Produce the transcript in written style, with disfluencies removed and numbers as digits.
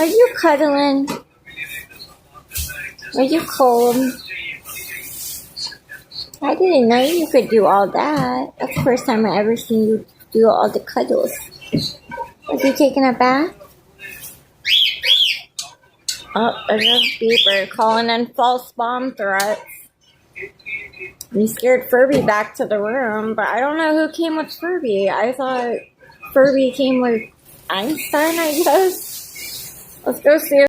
Are you cuddling? Are you cold? I didn't know you could do all that. That's the first time I ever seen you do all the cuddles. Was you taking a bath? Oh, there's a beeper calling in false bomb threats. You scared Furby back to the room, but I don't know who came with Furby. I thought Furby came with Einstein, I guess. Let's go see